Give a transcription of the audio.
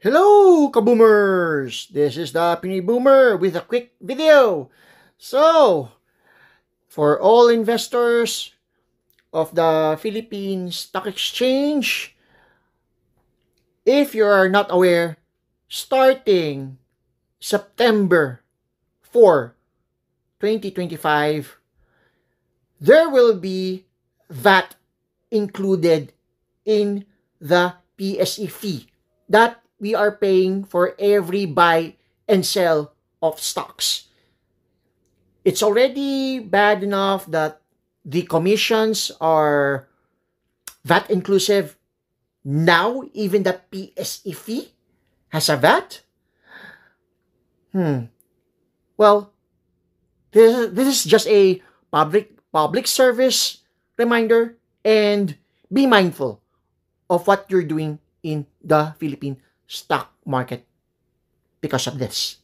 Hello, kaboomers! This is the Pinoy Boomer with a quick video. So, for all investors of the Philippine Stock Exchange, if you are not aware, starting September 4, 2025, there will be VAT included in the PSE fee that we are paying for every buy and sell of stocks. It's already bad enough that the commissions are VAT inclusive. Now, even the PSE fee has a VAT? Well, this is just a public service reminder, and be mindful of what you're doing in the Philippine stock market because of this.